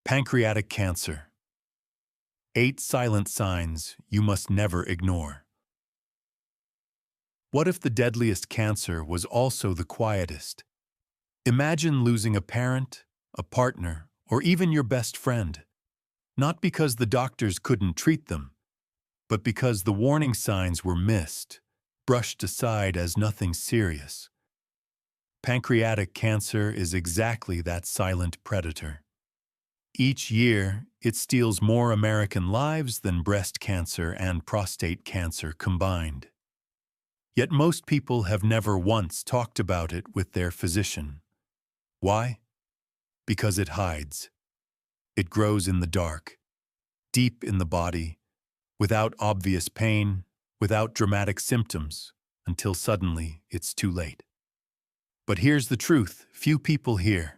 Pancreatic cancer. 8 silent signs you must never ignore. What if the deadliest cancer was also the quietest? Imagine losing a parent, a partner, or even your best friend. Not because the doctors couldn't treat them, but because the warning signs were missed, brushed aside as nothing serious. Pancreatic cancer is exactly that silent predator. Each year, it steals more American lives than breast cancer and prostate cancer combined. Yet most people have never once talked about it with their physician. Why? Because it hides. It grows in the dark, deep in the body, without obvious pain, without dramatic symptoms, until suddenly it's too late. But here's the truth few people hear.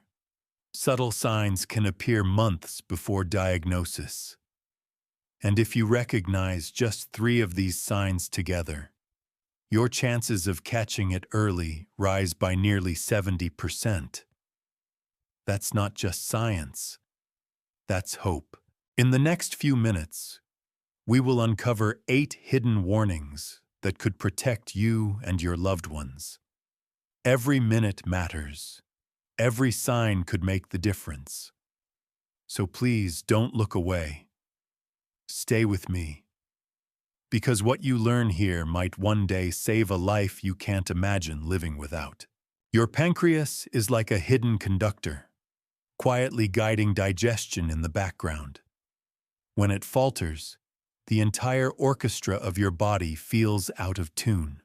Subtle signs can appear months before diagnosis. And if you recognize just 3 of these signs together, your chances of catching it early rise by nearly 70%. That's not just science. That's hope. In the next few minutes, we will uncover 8 hidden warnings that could protect you and your loved ones. Every minute matters. Every sign could make the difference. So please don't look away. Stay with me. Because what you learn here might one day save a life you can't imagine living without. Your pancreas is like a hidden conductor, quietly guiding digestion in the background. When it falters, the entire orchestra of your body feels out of tune.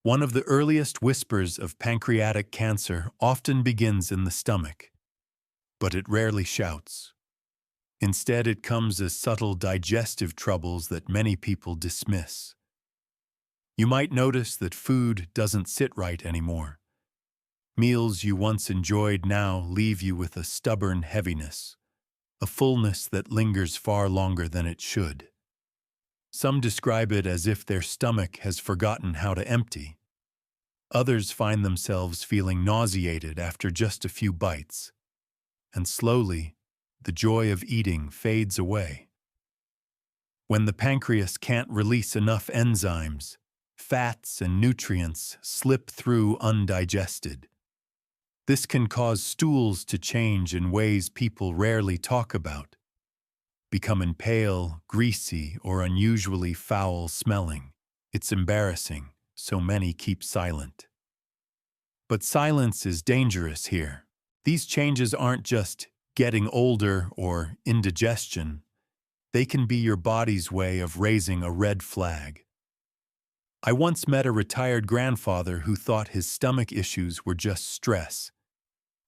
One of the earliest whispers of pancreatic cancer often begins in the stomach, but it rarely shouts. Instead, it comes as subtle digestive troubles that many people dismiss. You might notice that food doesn't sit right anymore. Meals you once enjoyed now leave you with a stubborn heaviness, a fullness that lingers far longer than it should. Some describe it as if their stomach has forgotten how to empty. Others find themselves feeling nauseated after just a few bites. And slowly, the joy of eating fades away. When the pancreas can't release enough enzymes, fats and nutrients slip through undigested. This can cause stools to change in ways people rarely talk about, becoming pale, greasy, or unusually foul-smelling. It's embarrassing, so many keep silent. But silence is dangerous here. These changes aren't just getting older or indigestion. They can be your body's way of raising a red flag. I once met a retired grandfather who thought his stomach issues were just stress.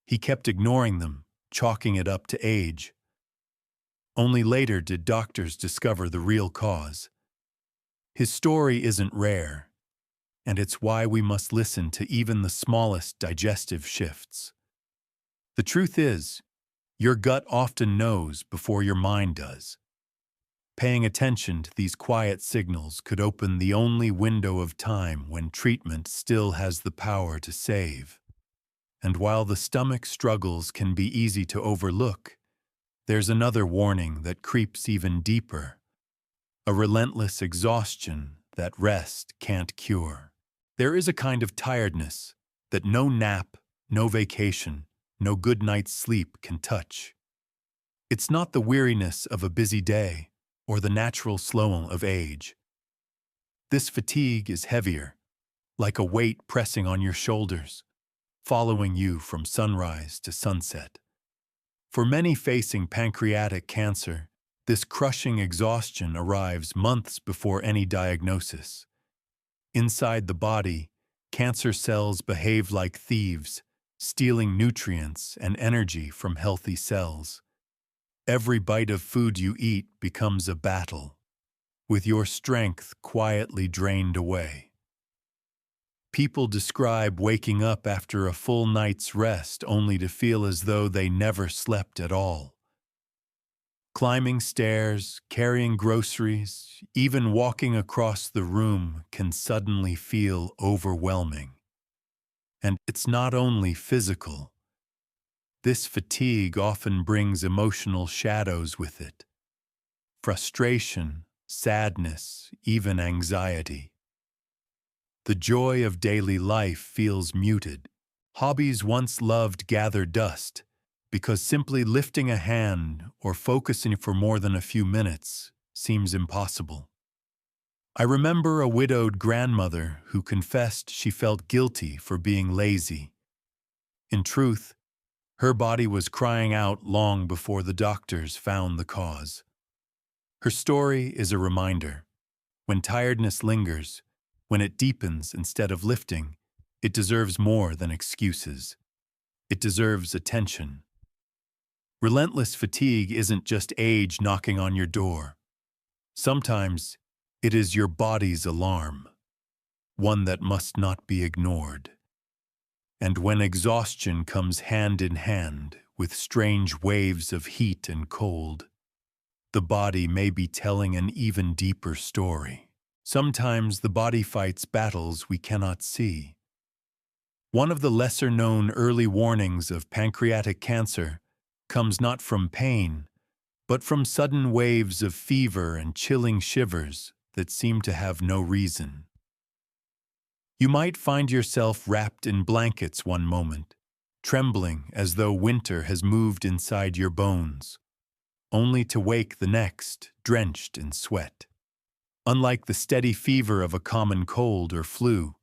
He kept ignoring them, chalking it up to age. Only later did doctors discover the real cause. His story isn't rare, and it's why we must listen to even the smallest digestive shifts. The truth is, your gut often knows before your mind does. Paying attention to these quiet signals could open the only window of time when treatment still has the power to save. And while the stomach struggles can be easy to overlook, there's another warning that creeps even deeper. A relentless exhaustion that rest can't cure. There is a kind of tiredness that no nap, no vacation, no good night's sleep can touch. It's not the weariness of a busy day or the natural slow of age. This fatigue is heavier, like a weight pressing on your shoulders, following you from sunrise to sunset. For many facing pancreatic cancer, this crushing exhaustion arrives months before any diagnosis. Inside the body, cancer cells behave like thieves, stealing nutrients and energy from healthy cells. Every bite of food you eat becomes a battle, with your strength quietly drained away. People describe waking up after a full night's rest only to feel as though they never slept at all. Climbing stairs, carrying groceries, even walking across the room can suddenly feel overwhelming. And it's not only physical. This fatigue often brings emotional shadows with it: frustration, sadness, even anxiety. The joy of daily life feels muted. Hobbies once loved gather dust because simply lifting a hand or focusing for more than a few minutes seems impossible. I remember a widowed grandmother who confessed she felt guilty for being lazy. In truth, her body was crying out long before the doctors found the cause. Her story is a reminder. When tiredness lingers, when it deepens instead of lifting, it deserves more than excuses. It deserves attention. Relentless fatigue isn't just age knocking on your door. Sometimes it is your body's alarm, one that must not be ignored. And when exhaustion comes hand in hand with strange waves of heat and cold, the body may be telling an even deeper story. Sometimes the body fights battles we cannot see. One of the lesser-known early warnings of pancreatic cancer comes not from pain, but from sudden waves of fever and chilling shivers that seem to have no reason. You might find yourself wrapped in blankets one moment, trembling as though winter has moved inside your bones, only to wake the next drenched in sweat. Unlike the steady fever of a common cold or flu,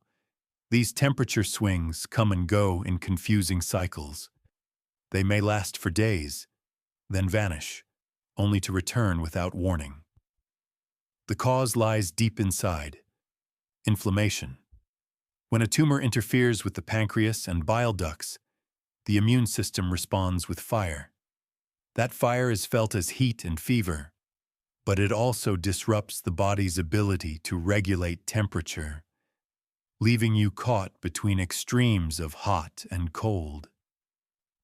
these temperature swings come and go in confusing cycles. They may last for days, then vanish, only to return without warning. The cause lies deep inside: inflammation. When a tumor interferes with the pancreas and bile ducts, the immune system responds with fire. That fire is felt as heat and fever, but it also disrupts the body's ability to regulate temperature, leaving you caught between extremes of hot and cold.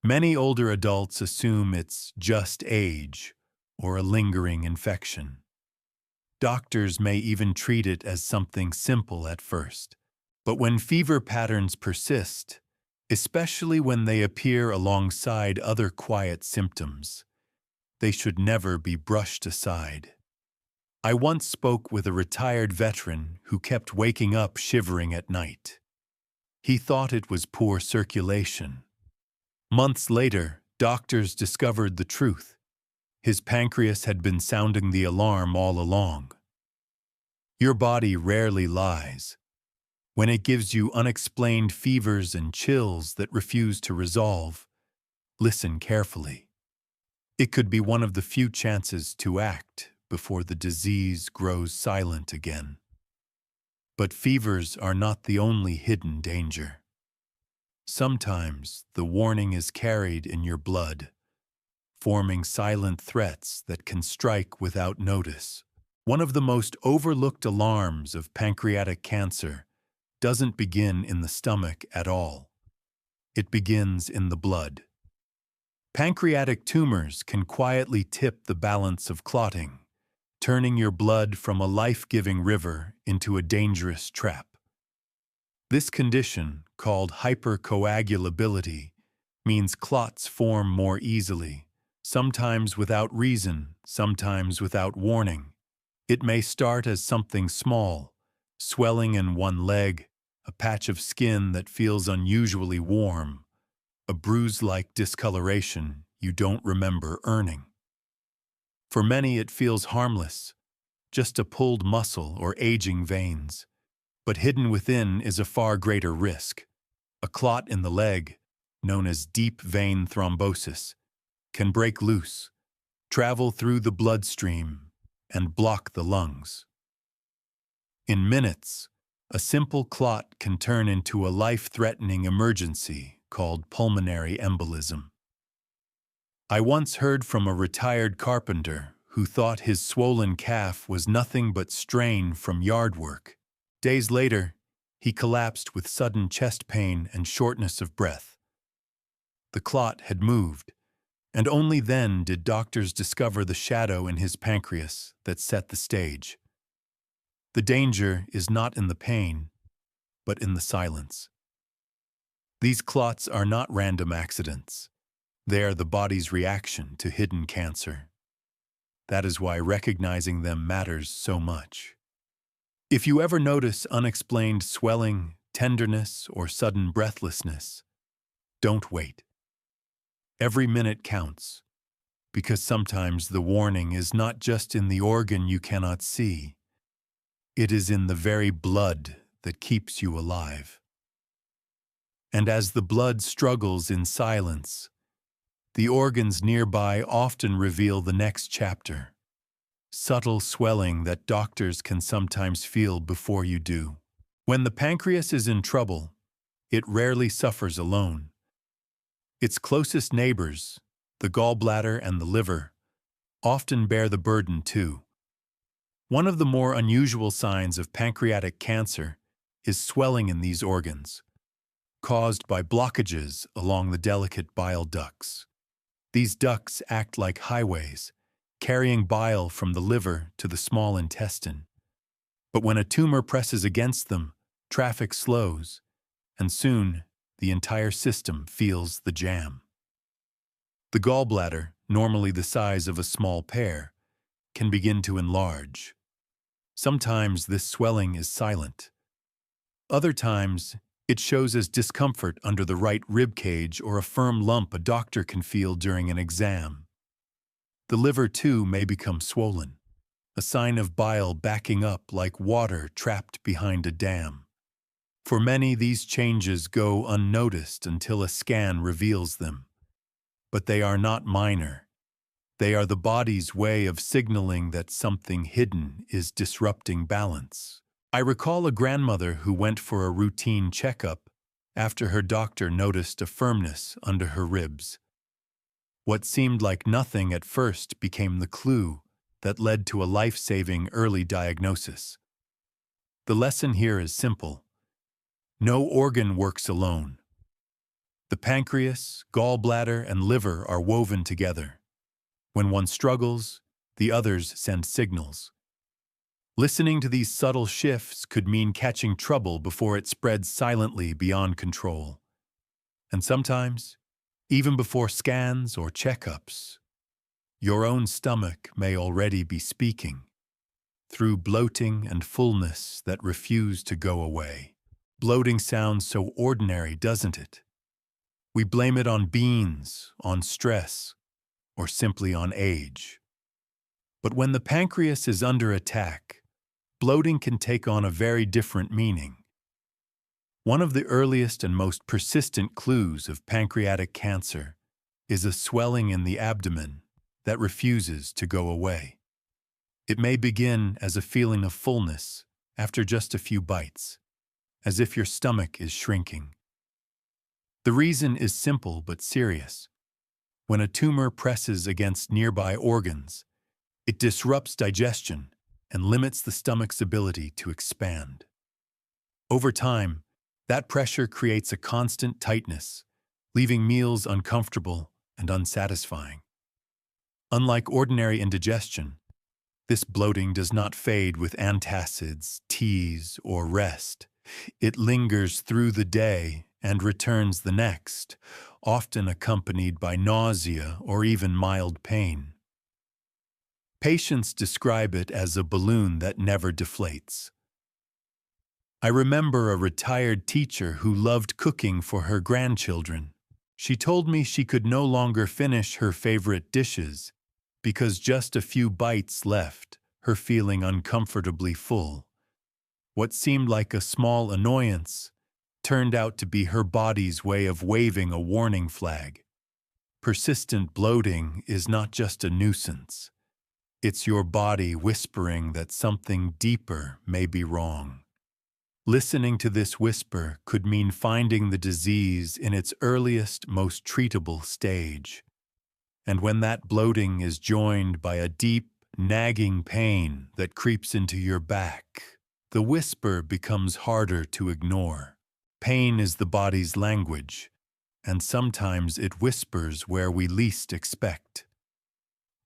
Many older adults assume it's just age or a lingering infection. Doctors may even treat it as something simple at first. But when fever patterns persist, especially when they appear alongside other quiet symptoms, they should never be brushed aside. I once spoke with a retired veteran who kept waking up shivering at night. He thought it was poor circulation. Months later, doctors discovered the truth. His pancreas had been sounding the alarm all along. Your body rarely lies. When it gives you unexplained fevers and chills that refuse to resolve, listen carefully. It could be one of the few chances to act before the disease grows silent again. But fevers are not the only hidden danger. Sometimes the warning is carried in your blood, forming silent threats that can strike without notice. One of the most overlooked alarms of pancreatic cancer doesn't begin in the stomach at all. It begins in the blood. Pancreatic tumors can quietly tip the balance of clotting, turning your blood from a life-giving river into a dangerous trap. This condition, called hypercoagulability, means clots form more easily, sometimes without reason, sometimes without warning. It may start as something small, swelling in one leg, a patch of skin that feels unusually warm, a bruise-like discoloration you don't remember earning. For many, it feels harmless, just a pulled muscle or aging veins. But hidden within is a far greater risk. A clot in the leg, known as deep vein thrombosis, can break loose, travel through the bloodstream, and block the lungs. In minutes, a simple clot can turn into a life-threatening emergency called pulmonary embolism. I once heard from a retired carpenter who thought his swollen calf was nothing but strain from yard work. Days later, he collapsed with sudden chest pain and shortness of breath. The clot had moved, and only then did doctors discover the shadow in his pancreas that set the stage. The danger is not in the pain, but in the silence. These clots are not random accidents. They are the body's reaction to hidden cancer. That is why recognizing them matters so much. If you ever notice unexplained swelling, tenderness, or sudden breathlessness, don't wait. Every minute counts, because sometimes the warning is not just in the organ you cannot see. It is in the very blood that keeps you alive. And as the blood struggles in silence, the organs nearby often reveal the next chapter. Subtle swelling that doctors can sometimes feel before you do. When the pancreas is in trouble, it rarely suffers alone. Its closest neighbors, the gallbladder and the liver, often bear the burden too. One of the more unusual signs of pancreatic cancer is swelling in these organs, caused by blockages along the delicate bile ducts. These ducts act like highways, carrying bile from the liver to the small intestine. But when a tumor presses against them, traffic slows, and soon the entire system feels the jam. The gallbladder, normally the size of a small pear, can begin to enlarge. Sometimes this swelling is silent. Other times, it shows as discomfort under the right rib cage or a firm lump a doctor can feel during an exam. The liver, too, may become swollen, a sign of bile backing up like water trapped behind a dam. For many, these changes go unnoticed until a scan reveals them. But they are not minor. They are the body's way of signaling that something hidden is disrupting balance. I recall a grandmother who went for a routine checkup after her doctor noticed a firmness under her ribs. What seemed like nothing at first became the clue that led to a life-saving early diagnosis. The lesson here is simple. No organ works alone. The pancreas, gallbladder, and liver are woven together. When one struggles, the others send signals. Listening to these subtle shifts could mean catching trouble before it spreads silently beyond control. And sometimes, even before scans or checkups, your own stomach may already be speaking, through bloating and fullness that refuse to go away. Bloating sounds so ordinary, doesn't it? We blame it on beans, on stress, or simply on age. But when the pancreas is under attack, bloating can take on a very different meaning. One of the earliest and most persistent clues of pancreatic cancer is a swelling in the abdomen that refuses to go away. It may begin as a feeling of fullness after just a few bites, as if your stomach is shrinking. The reason is simple but serious. When a tumor presses against nearby organs, it disrupts digestion and limits the stomach's ability to expand. Over time, that pressure creates a constant tightness, leaving meals uncomfortable and unsatisfying. Unlike ordinary indigestion, this bloating does not fade with antacids, teas, or rest. It lingers through the day and returns the next, often accompanied by nausea or even mild pain. Patients describe it as a balloon that never deflates. I remember a retired teacher who loved cooking for her grandchildren. She told me she could no longer finish her favorite dishes because just a few bites left her feeling uncomfortably full. What seemed like a small annoyance turned out to be her body's way of waving a warning flag. Persistent bloating is not just a nuisance. It's your body whispering that something deeper may be wrong. Listening to this whisper could mean finding the disease in its earliest, most treatable stage. And when that bloating is joined by a deep, nagging pain that creeps into your back, the whisper becomes harder to ignore. Pain is the body's language, and sometimes it whispers where we least expect.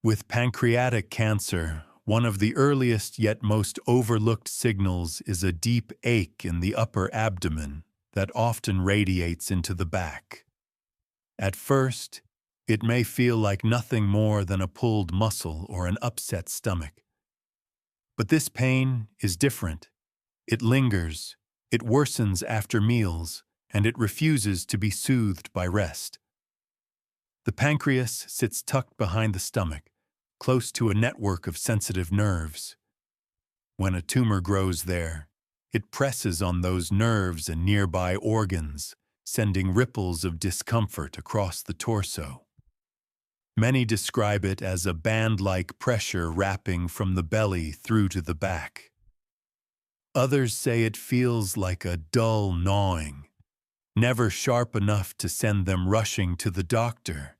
With pancreatic cancer, one of the earliest yet most overlooked signals is a deep ache in the upper abdomen that often radiates into the back. At first, It may feel like nothing more than a pulled muscle or an upset stomach. But this pain is different. It lingers, it worsens after meals, and it refuses to be soothed by rest. The pancreas sits tucked behind the stomach, close to a network of sensitive nerves. When a tumor grows there, it presses on those nerves and nearby organs, sending ripples of discomfort across the torso. Many describe it as a band-like pressure wrapping from the belly through to the back. Others say it feels like a dull gnawing, never sharp enough to send them rushing to the doctor,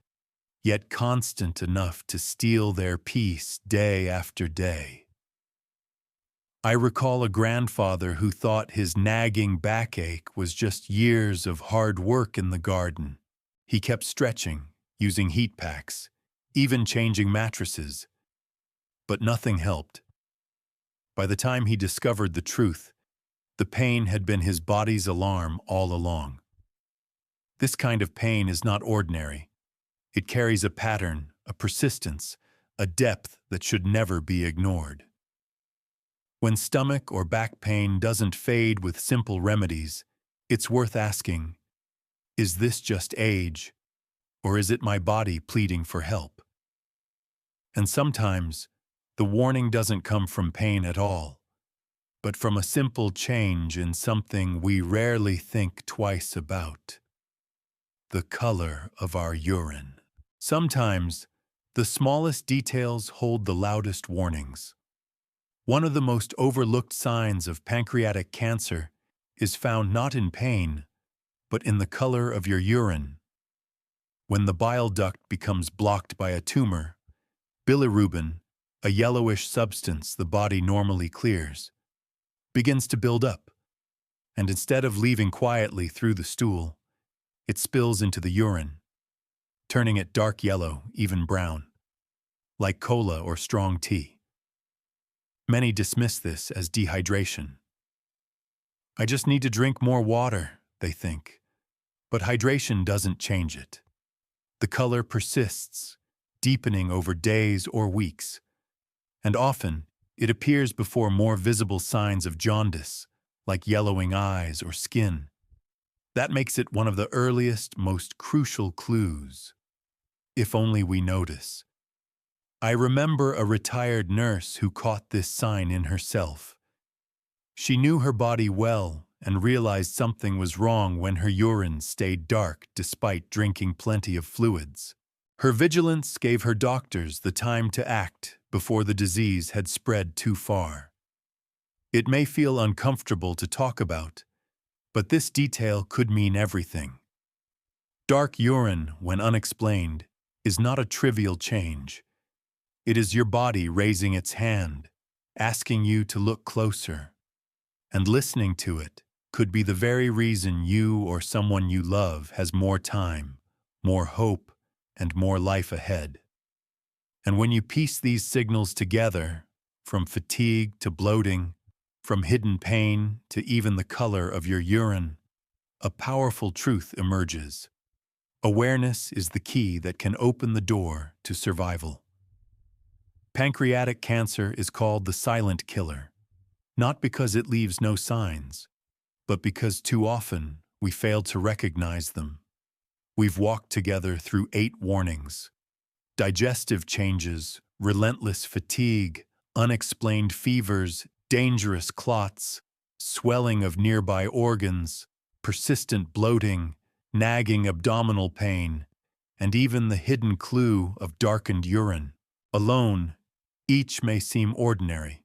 yet constant enough to steal their peace day after day. I recall a grandfather who thought his nagging backache was just years of hard work in the garden. He kept stretching, using heat packs, even changing mattresses. But nothing helped. By the time he discovered the truth, the pain had been his body's alarm all along. This kind of pain is not ordinary. It carries a pattern, a persistence, a depth that should never be ignored. When stomach or back pain doesn't fade with simple remedies, it's worth asking, is this just age, or is it my body pleading for help? And sometimes, the warning doesn't come from pain at all, but from a simple change in something we rarely think twice about: the color of our urine. Sometimes, the smallest details hold the loudest warnings. One of the most overlooked signs of pancreatic cancer is found not in pain, but in the color of your urine. When the bile duct becomes blocked by a tumor, bilirubin, a yellowish substance the body normally clears, begins to build up, and instead of leaving quietly through the stool, it spills into the urine, turning it dark yellow, even brown, like cola or strong tea. Many dismiss this as dehydration. I just need to drink more water, they think. But hydration doesn't change it. The color persists, deepening over days or weeks. And often, it appears before more visible signs of jaundice, like yellowing eyes or skin. That makes it one of the earliest, most crucial clues. If only we notice. I remember a retired nurse who caught this sign in herself. She knew her body well and realized something was wrong when her urine stayed dark despite drinking plenty of fluids. Her vigilance gave her doctors the time to act before the disease had spread too far. It may feel uncomfortable to talk about, but this detail could mean everything. Dark urine, when unexplained, is not a trivial change. It is your body raising its hand, asking you to look closer. And listening to it could be the very reason you or someone you love has more time, more hope, and more life ahead. And when you piece these signals together, from fatigue to bloating, from hidden pain to even the color of your urine, a powerful truth emerges. Awareness is the key that can open the door to survival. Pancreatic cancer is called the silent killer, not because it leaves no signs, but because too often we fail to recognize them. We've walked together through 8 warnings: digestive changes, relentless fatigue, unexplained fevers, dangerous clots, swelling of nearby organs, persistent bloating, nagging abdominal pain, and even the hidden clue of darkened urine. Alone, each may seem ordinary.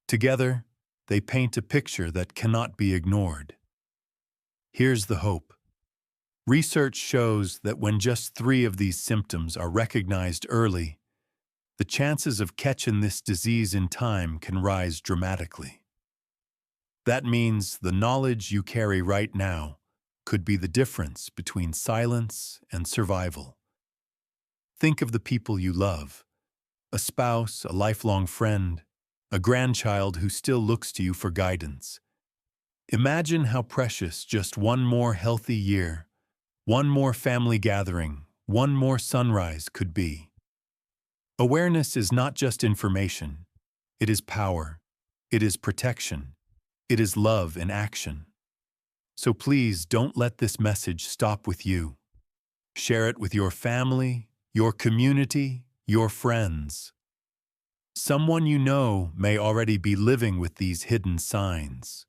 Together, they paint a picture that cannot be ignored. Here's the hope. Research shows that when just 3 of these symptoms are recognized early, the chances of catching this disease in time can rise dramatically. That means the knowledge you carry right now could be the difference between silence and survival. Think of the people you love: a spouse, a lifelong friend, a grandchild who still looks to you for guidance. Imagine how precious just one more healthy year, one more family gathering, one more sunrise could be. Awareness is not just information. It is power. It is protection. It is love in action. So please don't let this message stop with you. Share it with your family, your community, your friends. Someone you know may already be living with these hidden signs.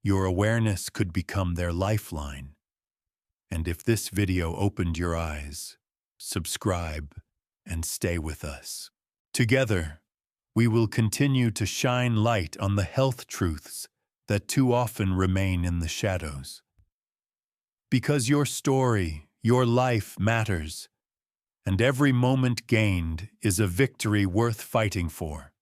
Your awareness could become their lifeline. And if this video opened your eyes, subscribe and stay with us. Together, we will continue to shine light on the health truths that too often remain in the shadows. Because your story, your life matters, and every moment gained is a victory worth fighting for.